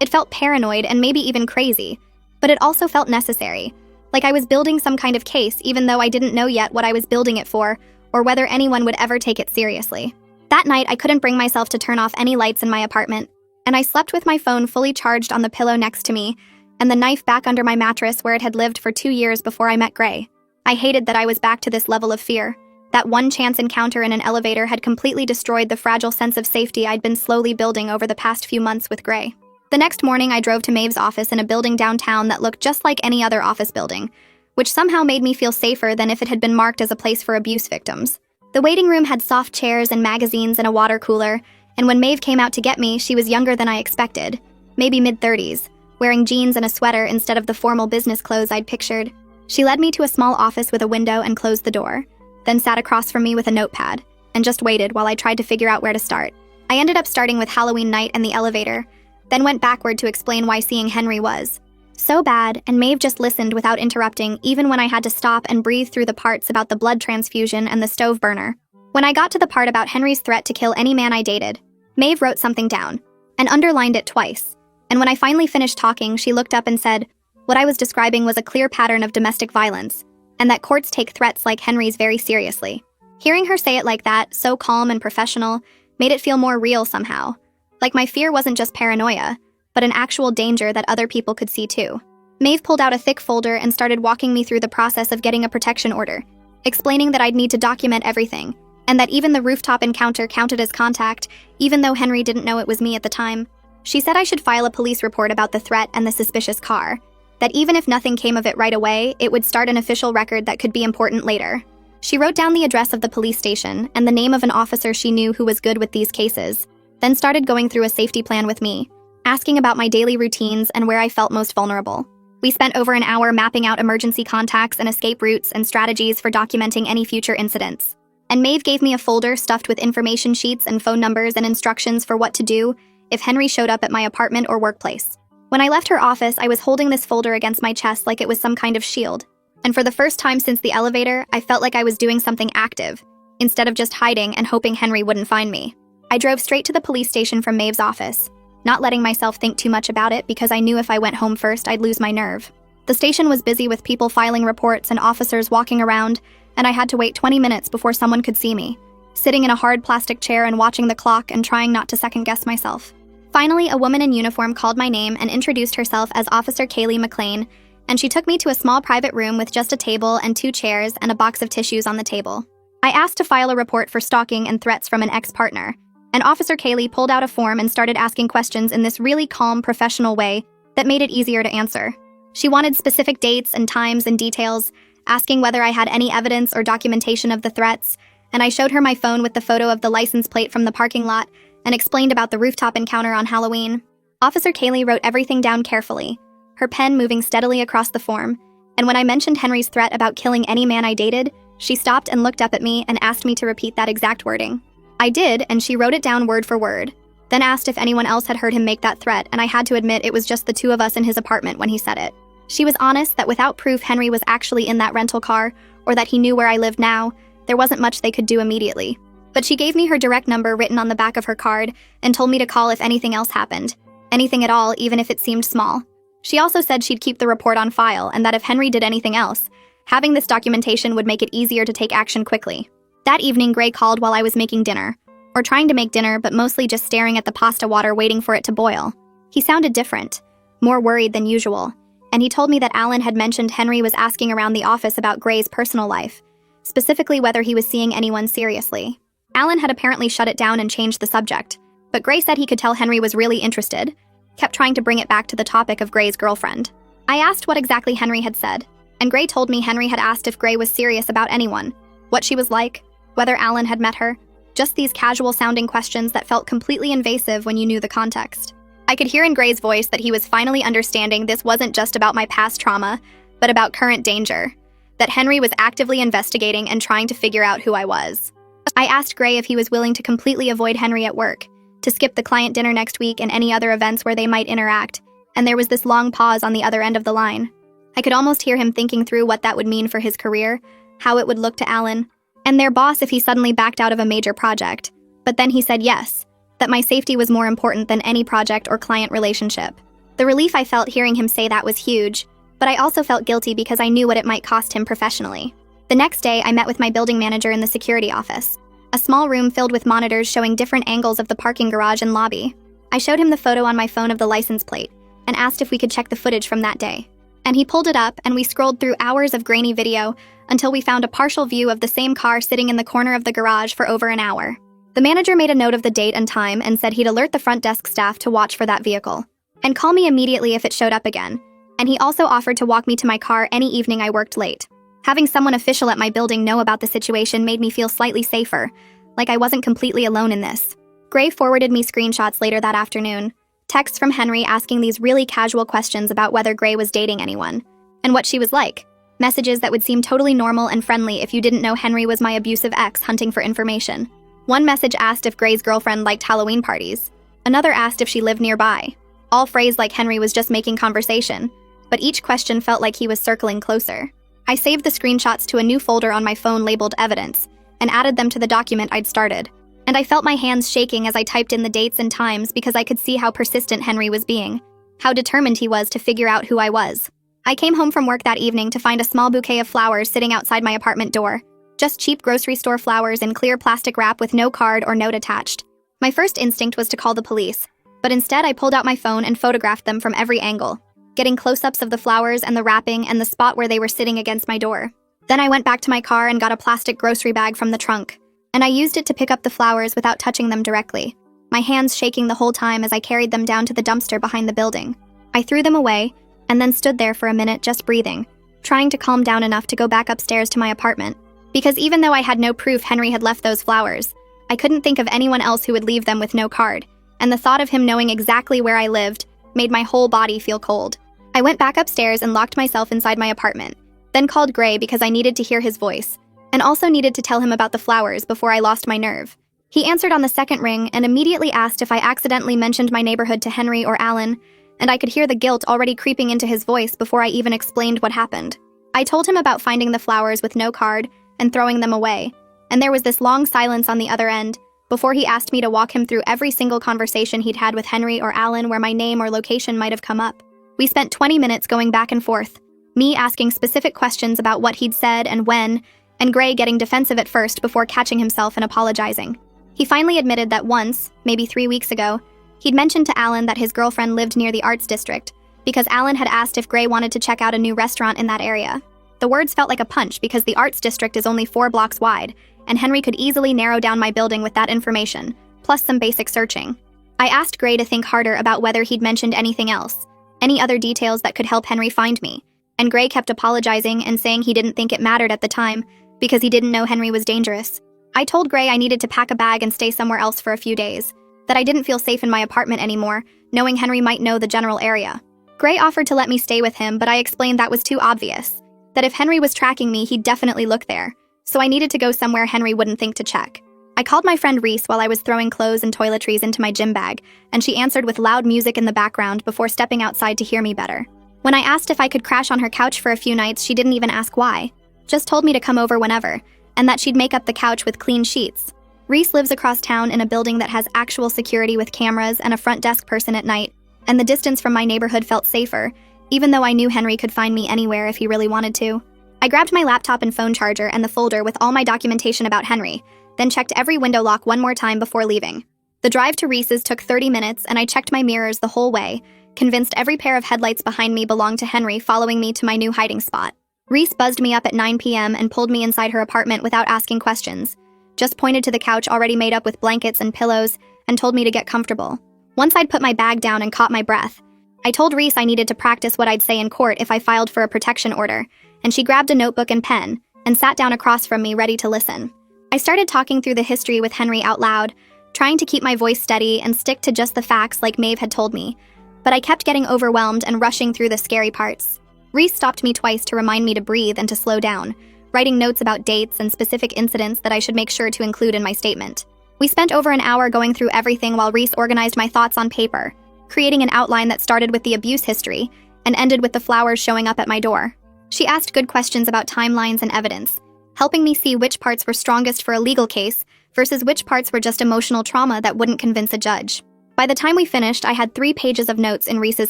It felt paranoid and maybe even crazy, but it also felt necessary, like I was building some kind of case even though I didn't know yet what I was building it for or whether anyone would ever take it seriously. That night, I couldn't bring myself to turn off any lights in my apartment, and I slept with my phone fully charged on the pillow next to me and the knife back under my mattress where it had lived for 2 years before I met Gray. I hated that I was back to this level of fear. That one chance encounter in an elevator had completely destroyed the fragile sense of safety I'd been slowly building over the past few months with Gray. The next morning, I drove to Maeve's office in a building downtown that looked just like any other office building, which somehow made me feel safer than if it had been marked as a place for abuse victims. The waiting room had soft chairs and magazines and a water cooler, and when Maeve came out to get me, she was younger than I expected, maybe mid-30s, wearing jeans and a sweater instead of the formal business clothes I'd pictured. She led me to a small office with a window and closed the door, then sat across from me with a notepad, and just waited while I tried to figure out where to start. I ended up starting with Halloween night and the elevator, then went backward to explain why seeing Henry was so bad, and Maeve just listened without interrupting, even when I had to stop and breathe through the parts about the blood transfusion and the stove burner. When I got to the part about Henry's threat to kill any man I dated, Maeve wrote something down, and underlined it twice, and when I finally finished talking, she looked up and said, what I was describing was a clear pattern of domestic violence, and that courts take threats like Henry's very seriously. Hearing her say it like that, so calm and professional, made it feel more real somehow. Like my fear wasn't just paranoia, but an actual danger that other people could see too. Maeve pulled out a thick folder and started walking me through the process of getting a protection order, explaining that I'd need to document everything, and that even the rooftop encounter counted as contact, even though Henry didn't know it was me at the time. She said I should file a police report about the threat and the suspicious car, that even if nothing came of it right away, it would start an official record that could be important later. She wrote down the address of the police station and the name of an officer she knew who was good with these cases, then started going through a safety plan with me, asking about my daily routines and where I felt most vulnerable. We spent over an hour mapping out emergency contacts and escape routes and strategies for documenting any future incidents. And Maeve gave me a folder stuffed with information sheets and phone numbers and instructions for what to do if Henry showed up at my apartment or workplace. When I left her office, I was holding this folder against my chest like it was some kind of shield. And for the first time since the elevator, I felt like I was doing something active, instead of just hiding and hoping Henry wouldn't find me. I drove straight to the police station from Maeve's office, not letting myself think too much about it because I knew if I went home first, I'd lose my nerve. The station was busy with people filing reports and officers walking around, and I had to wait 20 minutes before someone could see me, sitting in a hard plastic chair and watching the clock and trying not to second-guess myself. Finally, a woman in uniform called my name and introduced herself as Officer Kaylee McLean, and she took me to a small private room with just a table and 2 chairs and a box of tissues on the table. I asked to file a report for stalking and threats from an ex-partner, and Officer Kaylee pulled out a form and started asking questions in this really calm, professional way that made it easier to answer. She wanted specific dates and times and details, asking whether I had any evidence or documentation of the threats, and I showed her my phone with the photo of the license plate from the parking lot and explained about the rooftop encounter on Halloween. Officer Kaylee wrote everything down carefully, her pen moving steadily across the form, and when I mentioned Henry's threat about killing any man I dated, she stopped and looked up at me and asked me to repeat that exact wording. I did, and she wrote it down word for word, then asked if anyone else had heard him make that threat, and I had to admit it was just the 2 of us in his apartment when he said it. She was honest that without proof Henry was actually in that rental car, or that he knew where I lived now, there wasn't much they could do immediately. But she gave me her direct number written on the back of her card and told me to call if anything else happened. Anything at all, even if it seemed small. She also said she'd keep the report on file and that if Henry did anything else, having this documentation would make it easier to take action quickly. That evening, Gray called while I was making dinner. Or trying to make dinner, but mostly just staring at the pasta water waiting for it to boil. He sounded different, more worried than usual, and he told me that Alan had mentioned Henry was asking around the office about Gray's personal life, specifically whether he was seeing anyone seriously. Alan had apparently shut it down and changed the subject, But Gray said he could tell Henry was really interested, kept trying to bring it back to the topic of Gray's girlfriend. I asked what exactly Henry had said, and Gray told me Henry had asked if Gray was serious about anyone, what she was like, whether Alan had met her, just these casual-sounding questions that felt completely invasive when you knew the context. I could hear in Gray's voice that he was finally understanding this wasn't just about my past trauma, but about current danger, that Henry was actively investigating and trying to figure out who I was. I asked Gray if he was willing to completely avoid Henry at work, to skip the client dinner next week and any other events where they might interact, and there was this long pause on the other end of the line. I could almost hear him thinking through what that would mean for his career, how it would look to Alan, and their boss if he suddenly backed out of a major project. But then he said yes, that my safety was more important than any project or client relationship. The relief I felt hearing him say that was huge, but I also felt guilty because I knew what it might cost him professionally. The next day, I met with my building manager in the security office, a small room filled with monitors showing different angles of the parking garage and lobby. I showed him the photo on my phone of the license plate and asked if we could check the footage from that day. And he pulled it up, and we scrolled through hours of grainy video until we found a partial view of the same car sitting in the corner of the garage for over an hour. The manager made a note of the date and time and said he'd alert the front desk staff to watch for that vehicle and call me immediately if it showed up again. And he also offered to walk me to my car any evening I worked late. Having someone official at my building know about the situation made me feel slightly safer, like I wasn't completely alone in this. Gray forwarded me screenshots later that afternoon, texts from Henry asking these really casual questions about whether Gray was dating anyone, and what she was like, messages that would seem totally normal and friendly if you didn't know Henry was my abusive ex hunting for information. One message asked if Gray's girlfriend liked Halloween parties. Another asked if she lived nearby. All phrased like Henry was just making conversation, but each question felt like he was circling closer. I saved the screenshots to a new folder on my phone labeled Evidence, and added them to the document I'd started. And I felt my hands shaking as I typed in the dates and times because I could see how persistent Henry was being, how determined he was to figure out who I was. I came home from work that evening to find a small bouquet of flowers sitting outside my apartment door, just cheap grocery store flowers in clear plastic wrap with no card or note attached. My first instinct was to call the police, but instead I pulled out my phone and photographed them from every angle, getting close-ups of the flowers and the wrapping and the spot where they were sitting against my door. Then I went back to my car and got a plastic grocery bag from the trunk, and I used it to pick up the flowers without touching them directly, my hands shaking the whole time as I carried them down to the dumpster behind the building. I threw them away, and then stood there for a minute just breathing, trying to calm down enough to go back upstairs to my apartment. Because even though I had no proof Henry had left those flowers, I couldn't think of anyone else who would leave them with no card, and the thought of him knowing exactly where I lived made my whole body feel cold. I went back upstairs and locked myself inside my apartment, then called Gray because I needed to hear his voice, and also needed to tell him about the flowers before I lost my nerve. He answered on the second ring and immediately asked if I accidentally mentioned my neighborhood to Henry or Alan, and I could hear the guilt already creeping into his voice before I even explained what happened. I told him about finding the flowers with no card and throwing them away, and there was this long silence on the other end before he asked me to walk him through every single conversation he'd had with Henry or Alan where my name or location might have come up. We spent 20 minutes going back and forth, me asking specific questions about what he'd said and when, and Gray getting defensive at first before catching himself and apologizing. He finally admitted that once, maybe 3 weeks ago, he'd mentioned to Alan that his girlfriend lived near the Arts District because Alan had asked if Gray wanted to check out a new restaurant in that area. The words felt like a punch because the Arts District is only 4 blocks wide, and Henry could easily narrow down my building with that information, plus some basic searching. I asked Gray to think harder about whether he'd mentioned anything else, any other details that could help Henry find me, and Gray kept apologizing and saying he didn't think it mattered at the time because he didn't know Henry was dangerous. I told Gray I needed to pack a bag and stay somewhere else for a few days, that I didn't feel safe in my apartment anymore, knowing Henry might know the general area. Gray offered to let me stay with him, but I explained that was too obvious, that if Henry was tracking me, he'd definitely look there, so I needed to go somewhere Henry wouldn't think to check. I called my friend Reese while I was throwing clothes and toiletries into my gym bag, and she answered with loud music in the background before stepping outside to hear me better. When I asked if I could crash on her couch for a few nights, she didn't even ask why, just told me to come over whenever, and that she'd make up the couch with clean sheets. Reese lives across town in a building that has actual security with cameras and a front desk person at night, and the distance from my neighborhood felt safer, even though I knew Henry could find me anywhere if he really wanted to. I grabbed my laptop and phone charger and the folder with all my documentation about Henry, then checked every window lock one more time before leaving. The drive to Reese's took 30 minutes, and I checked my mirrors the whole way, convinced every pair of headlights behind me belonged to Henry following me to my new hiding spot. Reese buzzed me up at 9 p.m. and pulled me inside her apartment without asking questions, just pointed to the couch already made up with blankets and pillows, and told me to get comfortable. Once I'd put my bag down and caught my breath, I told Reese I needed to practice what I'd say in court if I filed for a protection order, and she grabbed a notebook and pen and sat down across from me ready to listen. I started talking through the history with Henry out loud, trying to keep my voice steady and stick to just the facts like Maeve had told me, but I kept getting overwhelmed and rushing through the scary parts. Reese stopped me twice to remind me to breathe and to slow down, writing notes about dates and specific incidents that I should make sure to include in my statement. We spent over an hour going through everything while Reese organized my thoughts on paper, creating an outline that started with the abuse history and ended with the flowers showing up at my door. She asked good questions about timelines and evidence, helping me see which parts were strongest for a legal case versus which parts were just emotional trauma that wouldn't convince a judge. By the time we finished, I had 3 pages of notes in Reese's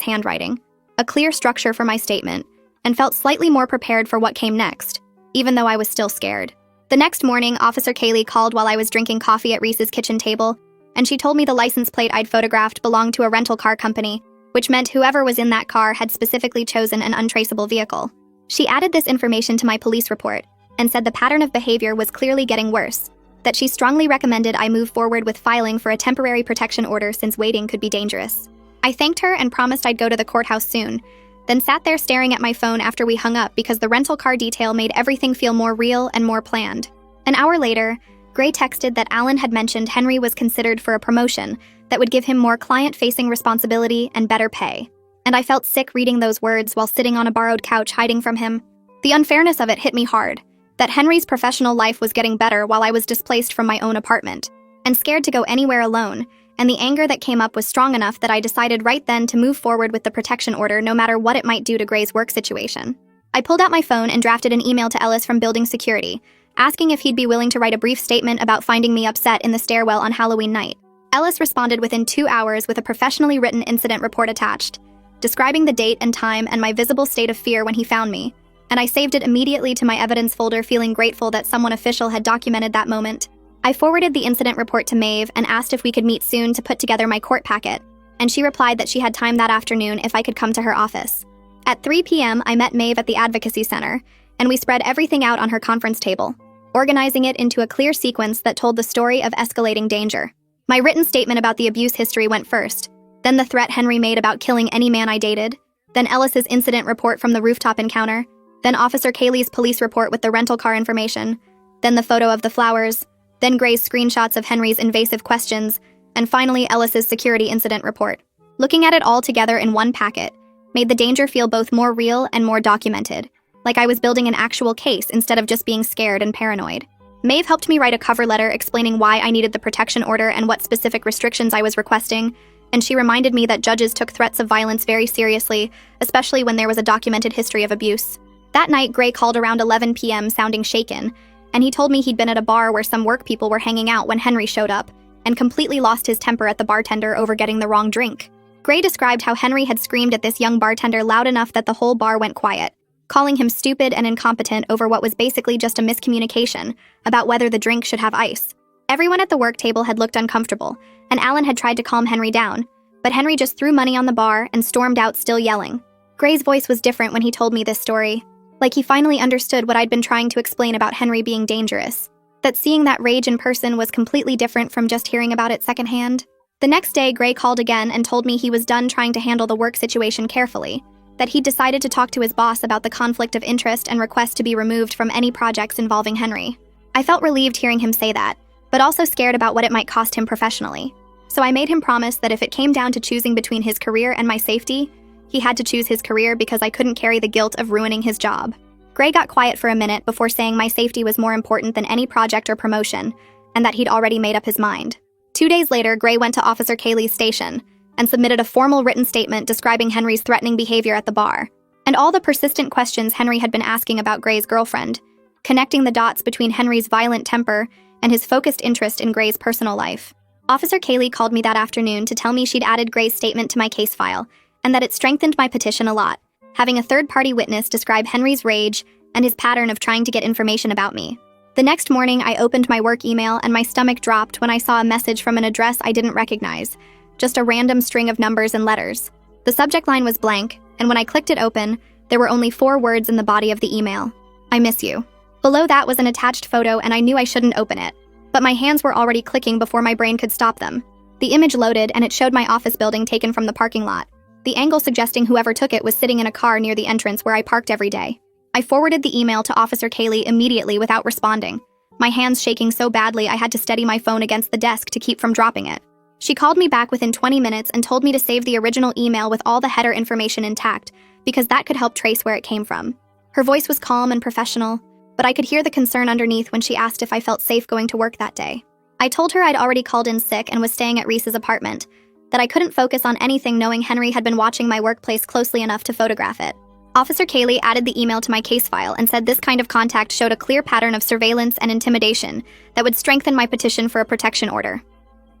handwriting, a clear structure for my statement, and felt slightly more prepared for what came next, even though I was still scared. The next morning, Officer Kaylee called while I was drinking coffee at Reese's kitchen table, and she told me the license plate I'd photographed belonged to a rental car company, which meant whoever was in that car had specifically chosen an untraceable vehicle. She added this information to my police report and said the pattern of behavior was clearly getting worse, that she strongly recommended I move forward with filing for a temporary protection order since waiting could be dangerous. I thanked her and promised I'd go to the courthouse soon, then sat there staring at my phone after we hung up because the rental car detail made everything feel more real and more planned. An hour later, Gray texted that Alan had mentioned Henry was considered for a promotion that would give him more client-facing responsibility and better pay. And I felt sick reading those words while sitting on a borrowed couch hiding from him. The unfairness of it hit me hard, that Henry's professional life was getting better while I was displaced from my own apartment, and scared to go anywhere alone, and the anger that came up was strong enough that I decided right then to move forward with the protection order no matter what it might do to Gray's work situation. I pulled out my phone and drafted an email to Ellis from building security, asking if he'd be willing to write a brief statement about finding me upset in the stairwell on Halloween night. Ellis responded within 2 hours with a professionally written incident report attached, describing the date and time and my visible state of fear when he found me, and I saved it immediately to my evidence folder feeling grateful that someone official had documented that moment. I forwarded the incident report to Maeve and asked if we could meet soon to put together my court packet, and she replied that she had time that afternoon if I could come to her office. At 3 p.m., I met Maeve at the Advocacy Center, and we spread everything out on her conference table, organizing it into a clear sequence that told the story of escalating danger. My written statement about the abuse history went first, then the threat Henry made about killing any man I dated, then Ellis's incident report from the rooftop encounter, then Officer Kaylee's police report with the rental car information, then the photo of the flowers, then Gray's screenshots of Henry's invasive questions, and finally Ellis's security incident report. Looking at it all together in one packet made the danger feel both more real and more documented, like I was building an actual case instead of just being scared and paranoid. Maeve helped me write a cover letter explaining why I needed the protection order and what specific restrictions I was requesting, and she reminded me that judges took threats of violence very seriously, especially when there was a documented history of abuse. That night, Gray called around 11 p.m. sounding shaken, and he told me he'd been at a bar where some work people were hanging out when Henry showed up, and completely lost his temper at the bartender over getting the wrong drink. Gray described how Henry had screamed at this young bartender loud enough that the whole bar went quiet, calling him stupid and incompetent over what was basically just a miscommunication about whether the drink should have ice. Everyone at the work table had looked uncomfortable, and Alan had tried to calm Henry down, but Henry just threw money on the bar and stormed out still yelling. Gray's voice was different when he told me this story, like he finally understood what I'd been trying to explain about Henry being dangerous, that seeing that rage in person was completely different from just hearing about it secondhand. The next day, Gray called again and told me he was done trying to handle the work situation carefully, that he'd decided to talk to his boss about the conflict of interest and request to be removed from any projects involving Henry. I felt relieved hearing him say that, but also scared about what it might cost him professionally. So I made him promise that if it came down to choosing between his career and my safety, he had to choose his career because I couldn't carry the guilt of ruining his job. Gray got quiet for a minute before saying my safety was more important than any project or promotion, and that he'd already made up his mind. 2 days later, Gray went to Officer Kaylee's station and submitted a formal written statement describing Henry's threatening behavior at the bar, and all the persistent questions Henry had been asking about Gray's girlfriend, connecting the dots between Henry's violent temper and his focused interest in Gray's personal life. Officer Kaylee called me that afternoon to tell me she'd added Gray's statement to my case file, and that it strengthened my petition a lot, having a third-party witness describe Henry's rage and his pattern of trying to get information about me. The next morning, I opened my work email and my stomach dropped when I saw a message from an address I didn't recognize, just a random string of numbers and letters. The subject line was blank, and when I clicked it open, there were only 4 words in the body of the email. I miss you. Below that was an attached photo, and I knew I shouldn't open it. but my hands were already clicking before my brain could stop them. The image loaded, and it showed my office building taken from the parking lot, the angle suggesting whoever took it was sitting in a car near the entrance where I parked every day. I forwarded the email to Officer Kaylee immediately without responding, my hands shaking so badly I had to steady my phone against the desk to keep from dropping it. She called me back within 20 minutes and told me to save the original email with all the header information intact, because that could help trace where it came from. Her voice was calm and professional, but I could hear the concern underneath when she asked if I felt safe going to work that day. I told her I'd already called in sick and was staying at Reese's apartment, that I couldn't focus on anything knowing Henry had been watching my workplace closely enough to photograph it. Officer Kaylee added the email to my case file and said this kind of contact showed a clear pattern of surveillance and intimidation that would strengthen my petition for a protection order.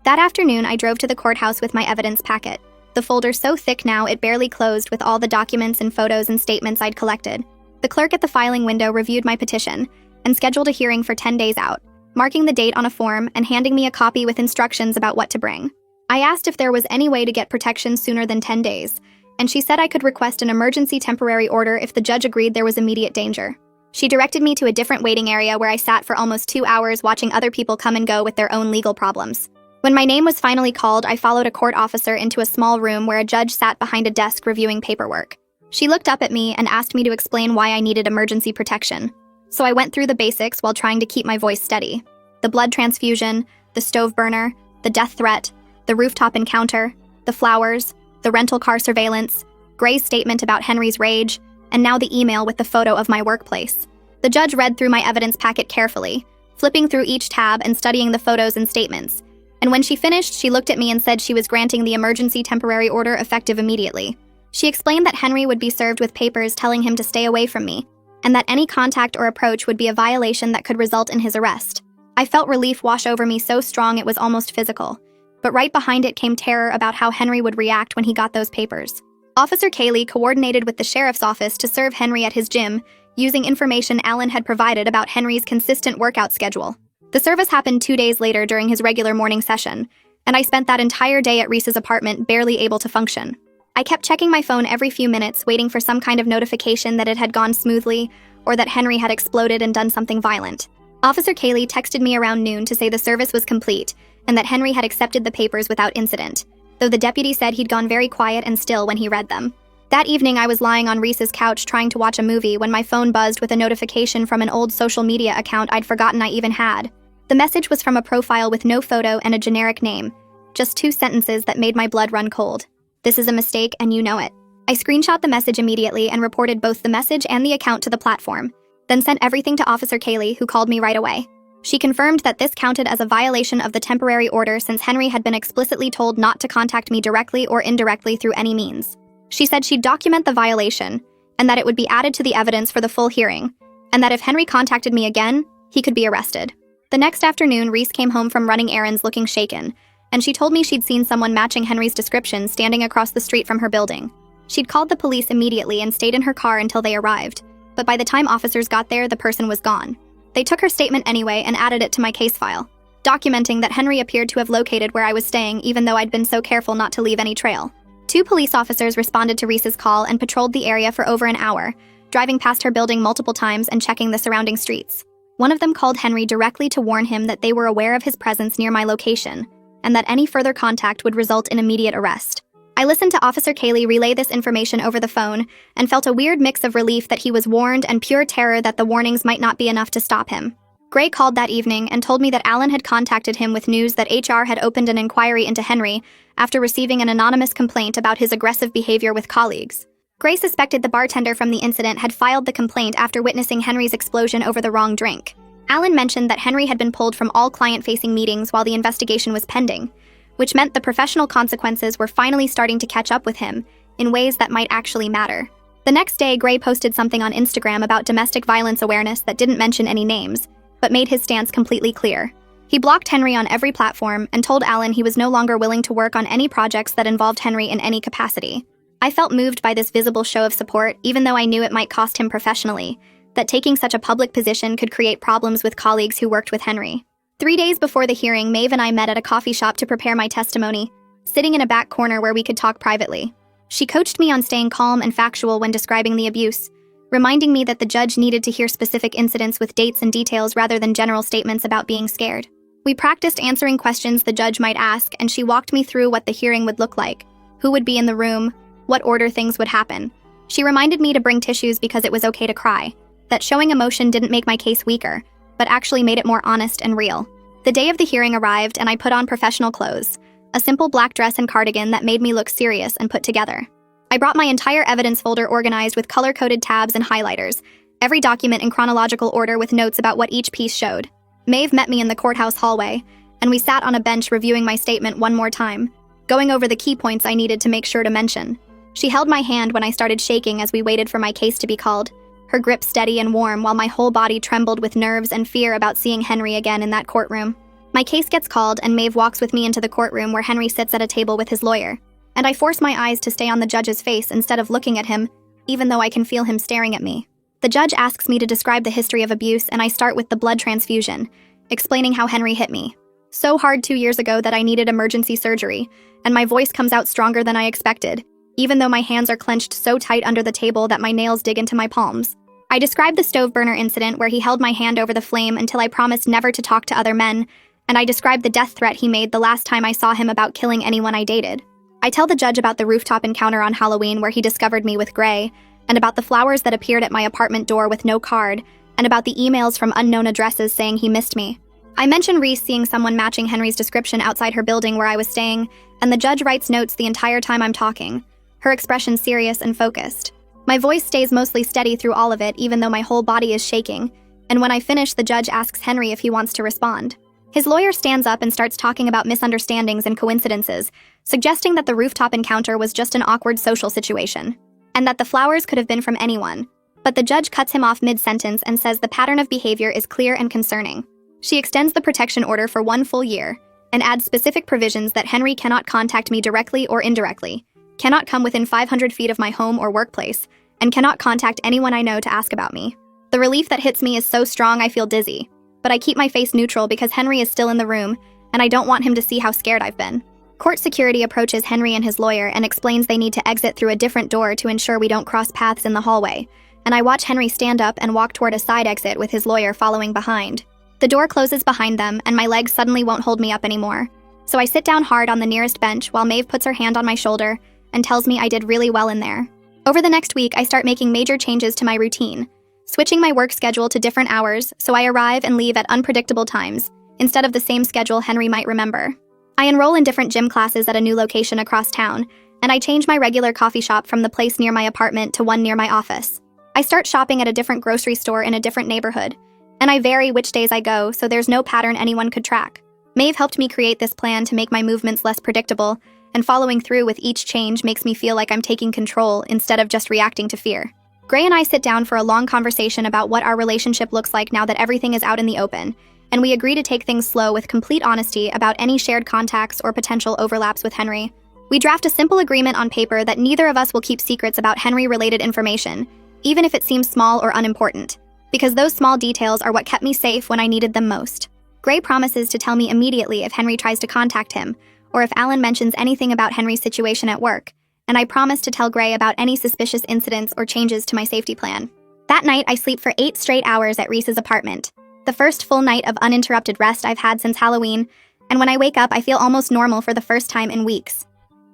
That afternoon, I drove to the courthouse with my evidence packet, the folder so thick now it barely closed with all the documents and photos and statements I'd collected. The clerk at the filing window reviewed my petition and scheduled a hearing for 10 days out, marking the date on a form and handing me a copy with instructions about what to bring. I asked if there was any way to get protection sooner than 10 days, and she said I could request an emergency temporary order if the judge agreed there was immediate danger. She directed me to a different waiting area where I sat for almost 2 hours watching other people come and go with their own legal problems. When my name was finally called, I followed a court officer into a small room where a judge sat behind a desk reviewing paperwork. She looked up at me and asked me to explain why I needed emergency protection. So I went through the basics while trying to keep my voice steady. The blood transfusion, the stove burner, the death threat, the rooftop encounter, the flowers, the rental car surveillance, Gray's statement about Henry's rage, and now the email with the photo of my workplace. The judge read through my evidence packet carefully, flipping through each tab and studying the photos and statements. And when she finished, she looked at me and said she was granting the emergency temporary order effective immediately. She explained that Henry would be served with papers telling him to stay away from me, and that any contact or approach would be a violation that could result in his arrest. I felt relief wash over me so strong it was almost physical. But right behind it came terror about how Henry would react when he got those papers. Officer Kaylee coordinated with the sheriff's office to serve Henry at his gym, using information Alan had provided about Henry's consistent workout schedule. The service happened 2 days later during his regular morning session, and I spent that entire day at Reese's apartment barely able to function. I kept checking my phone every few minutes, waiting for some kind of notification that it had gone smoothly or that Henry had exploded and done something violent. Officer Kaylee texted me around noon to say the service was complete and that Henry had accepted the papers without incident, though the deputy said he'd gone very quiet and still when he read them. That evening, I was lying on Reese's couch trying to watch a movie when my phone buzzed with a notification from an old social media account I'd forgotten I even had. The message was from a profile with no photo and a generic name, just 2 sentences that made my blood run cold. This is a mistake and you know it. I screenshot the message immediately and reported both the message and the account to the platform, then sent everything to Officer Kaylee, who called me right away. She confirmed that this counted as a violation of the temporary order since Henry had been explicitly told not to contact me directly or indirectly through any means. She said she'd document the violation, and that it would be added to the evidence for the full hearing, and that if Henry contacted me again, he could be arrested. The next afternoon, Reese came home from running errands looking shaken, and she told me she'd seen someone matching Henry's description standing across the street from her building. She'd called the police immediately and stayed in her car until they arrived, but by the time officers got there, the person was gone. They took her statement anyway and added it to my case file, documenting that Henry appeared to have located where I was staying even though I'd been so careful not to leave any trail. 2 police officers responded to Reese's call and patrolled the area for over an hour, driving past her building multiple times and checking the surrounding streets. One of them called Henry directly to warn him that they were aware of his presence near my location, and that any further contact would result in immediate arrest. I listened to Officer Kaylee relay this information over the phone and felt a weird mix of relief that he was warned and pure terror that the warnings might not be enough to stop him. Gray called that evening and told me that Alan had contacted him with news that HR had opened an inquiry into Henry after receiving an anonymous complaint about his aggressive behavior with colleagues. Gray suspected the bartender from the incident had filed the complaint after witnessing Henry's explosion over the wrong drink. Alan mentioned that Henry had been pulled from all client-facing meetings while the investigation was pending, which meant the professional consequences were finally starting to catch up with him in ways that might actually matter. The next day, Gray posted something on Instagram about domestic violence awareness that didn't mention any names, but made his stance completely clear. He blocked Henry on every platform and told Alan he was no longer willing to work on any projects that involved Henry in any capacity. I felt moved by this visible show of support, even though I knew it might cost him professionally, that taking such a public position could create problems with colleagues who worked with Henry. 3 days before the hearing, Maeve and I met at a coffee shop to prepare my testimony, sitting in a back corner where we could talk privately. She coached me on staying calm and factual when describing the abuse, reminding me that the judge needed to hear specific incidents with dates and details rather than general statements about being scared. We practiced answering questions the judge might ask, and she walked me through what the hearing would look like, who would be in the room, what order things would happen. She reminded me to bring tissues because it was okay to cry, that showing emotion didn't make my case weaker, but actually made it more honest and real. The day of the hearing arrived, and I put on professional clothes, a simple black dress and cardigan that made me look serious and put together. I brought my entire evidence folder organized with color-coded tabs and highlighters, every document in chronological order with notes about what each piece showed. Maeve met me in the courthouse hallway, and we sat on a bench reviewing my statement one more time, going over the key points I needed to make sure to mention. She held my hand when I started shaking as we waited for my case to be called, her grip steady and warm while my whole body trembled with nerves and fear about seeing Henry again in that courtroom. My case gets called, and Maeve walks with me into the courtroom where Henry sits at a table with his lawyer, and I force my eyes to stay on the judge's face instead of looking at him, even though I can feel him staring at me. The judge asks me to describe the history of abuse, and I start with the blood transfusion, explaining how Henry hit me so hard 2 years ago that I needed emergency surgery, and my voice comes out stronger than I expected, even though my hands are clenched so tight under the table that my nails dig into my palms. I described the stove burner incident where he held my hand over the flame until I promised never to talk to other men, and I described the death threat he made the last time I saw him about killing anyone I dated. I tell the judge about the rooftop encounter on Halloween where he discovered me with Gray, and about the flowers that appeared at my apartment door with no card, and about the emails from unknown addresses saying he missed me. I mention Reese seeing someone matching Henry's description outside her building where I was staying, and the judge writes notes the entire time I'm talking, her expression serious and focused. My voice stays mostly steady through all of it, even though my whole body is shaking, and when I finish, the judge asks Henry if he wants to respond. His lawyer stands up and starts talking about misunderstandings and coincidences, suggesting that the rooftop encounter was just an awkward social situation, and that the flowers could have been from anyone. But the judge cuts him off mid-sentence and says the pattern of behavior is clear and concerning. She extends the protection order for 1 full year, and adds specific provisions that Henry cannot contact me directly or indirectly, cannot come within 500 feet of my home or workplace, and cannot contact anyone I know to ask about me. The relief that hits me is so strong I feel dizzy, but I keep my face neutral because Henry is still in the room, and I don't want him to see how scared I've been. Court security approaches Henry and his lawyer and explains they need to exit through a different door to ensure we don't cross paths in the hallway, and I watch Henry stand up and walk toward a side exit with his lawyer following behind. The door closes behind them, and my legs suddenly won't hold me up anymore, so I sit down hard on the nearest bench while Maeve puts her hand on my shoulder and tells me I did really well in there. Over the next week, I start making major changes to my routine, switching my work schedule to different hours so I arrive and leave at unpredictable times, instead of the same schedule Henry might remember. I enroll in different gym classes at a new location across town, and I change my regular coffee shop from the place near my apartment to one near my office. I start shopping at a different grocery store in a different neighborhood, and I vary which days I go so there's no pattern anyone could track. Maeve helped me create this plan to make my movements less predictable, and following through with each change makes me feel like I'm taking control instead of just reacting to fear. Gray and I sit down for a long conversation about what our relationship looks like now that everything is out in the open, and we agree to take things slow with complete honesty about any shared contacts or potential overlaps with Henry. We draft a simple agreement on paper that neither of us will keep secrets about Henry-related information, even if it seems small or unimportant, because those small details are what kept me safe when I needed them most. Gray promises to tell me immediately if Henry tries to contact him, or if Alan mentions anything about Henry's situation at work, and I promise to tell Gray about any suspicious incidents or changes to my safety plan. That night, I sleep for 8 straight hours at Reese's apartment, the first full night of uninterrupted rest I've had since Halloween, and when I wake up, I feel almost normal for the first time in weeks.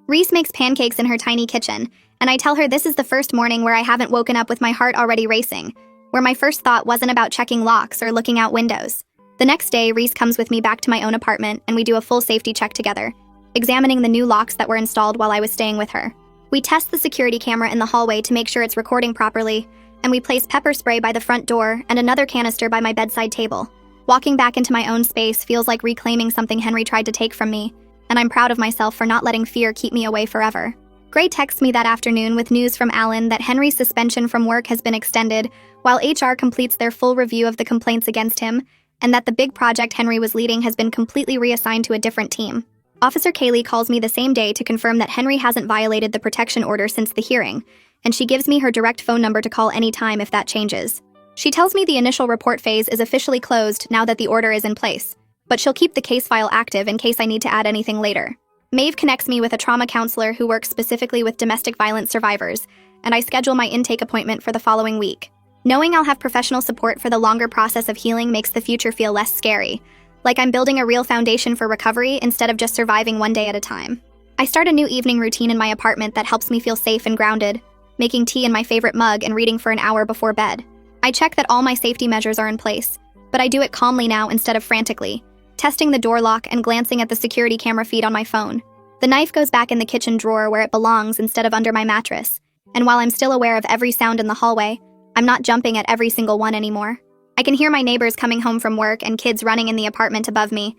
Reese makes pancakes in her tiny kitchen, and I tell her this is the first morning where I haven't woken up with my heart already racing, where my first thought wasn't about checking locks or looking out windows. The next day, Reese comes with me back to my own apartment, and we do a full safety check together, examining the new locks that were installed while I was staying with her. We test the security camera in the hallway to make sure it's recording properly, and we place pepper spray by the front door and another canister by my bedside table. Walking back into my own space feels like reclaiming something Henry tried to take from me, and I'm proud of myself for not letting fear keep me away forever. Gray texts me that afternoon with news from Alan that Henry's suspension from work has been extended while HR completes their full review of the complaints against him, and that the big project Henry was leading has been completely reassigned to a different team. Officer Kaylee calls me the same day to confirm that Henry hasn't violated the protection order since the hearing, and she gives me her direct phone number to call anytime if that changes. She tells me the initial report phase is officially closed now that the order is in place, but she'll keep the case file active in case I need to add anything later. Maeve connects me with a trauma counselor who works specifically with domestic violence survivors, and I schedule my intake appointment for the following week. Knowing I'll have professional support for the longer process of healing makes the future feel less scary, like I'm building a real foundation for recovery instead of just surviving one day at a time. I start a new evening routine in my apartment that helps me feel safe and grounded, making tea in my favorite mug and reading for an hour before bed. I check that all my safety measures are in place, but I do it calmly now instead of frantically, testing the door lock and glancing at the security camera feed on my phone. The knife goes back in the kitchen drawer where it belongs instead of under my mattress, and while I'm still aware of every sound in the hallway, I'm not jumping at every single one anymore. I can hear my neighbors coming home from work and kids running in the apartment above me,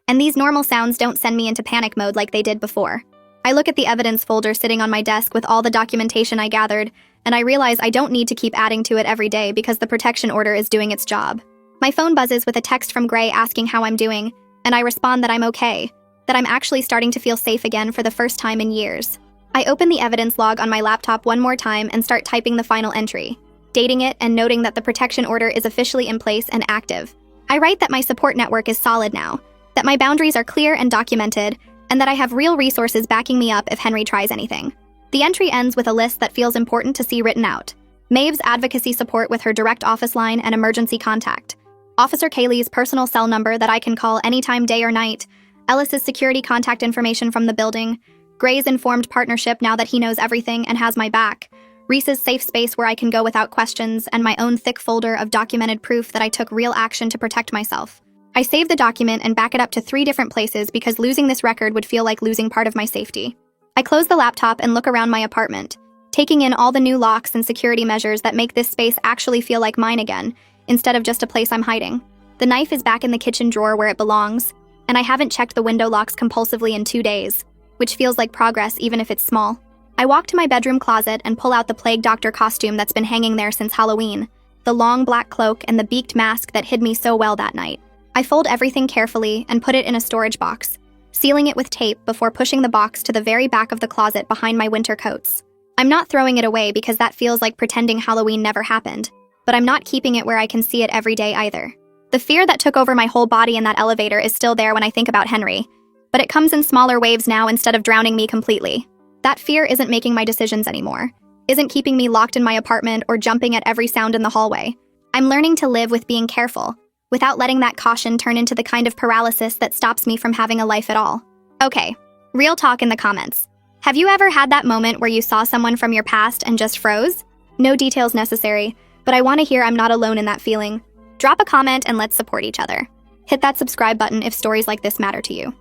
and these normal sounds don't send me into panic mode like they did before. I look at the evidence folder sitting on my desk with all the documentation I gathered, and I realize I don't need to keep adding to it every day because the protection order is doing its job. My phone buzzes with a text from Gray asking how I'm doing, and I respond that I'm okay, that I'm actually starting to feel safe again for the first time in years. I open the evidence log on my laptop one more time and start typing the final entry, dating it and noting that the protection order is officially in place and active. I write that my support network is solid now, that my boundaries are clear and documented, and that I have real resources backing me up if Henry tries anything. The entry ends with a list that feels important to see written out. Maeve's advocacy support with her direct office line and emergency contact. Officer Kaylee's personal cell number that I can call anytime day or night. Ellis's security contact information from the building. Gray's informed partnership now that he knows everything and has my back. Reese's safe space where I can go without questions, and my own thick folder of documented proof that I took real action to protect myself. I save the document and back it up to 3 different places because losing this record would feel like losing part of my safety. I close the laptop and look around my apartment, taking in all the new locks and security measures that make this space actually feel like mine again, instead of just a place I'm hiding. The knife is back in the kitchen drawer where it belongs, and I haven't checked the window locks compulsively in 2 days, which feels like progress even if it's small. I walk to my bedroom closet and pull out the plague doctor costume that's been hanging there since Halloween, the long black cloak and the beaked mask that hid me so well that night. I fold everything carefully and put it in a storage box, sealing it with tape before pushing the box to the very back of the closet behind my winter coats. I'm not throwing it away because that feels like pretending Halloween never happened, but I'm not keeping it where I can see it every day either. The fear that took over my whole body in that elevator is still there when I think about Henry, but it comes in smaller waves now instead of drowning me completely. That fear isn't making my decisions anymore, isn't keeping me locked in my apartment or jumping at every sound in the hallway. I'm learning to live with being careful, without letting that caution turn into the kind of paralysis that stops me from having a life at all. Okay, real talk in the comments. Have you ever had that moment where you saw someone from your past and just froze? No details necessary, but I want to hear I'm not alone in that feeling. Drop a comment and let's support each other. Hit that subscribe button if stories like this matter to you.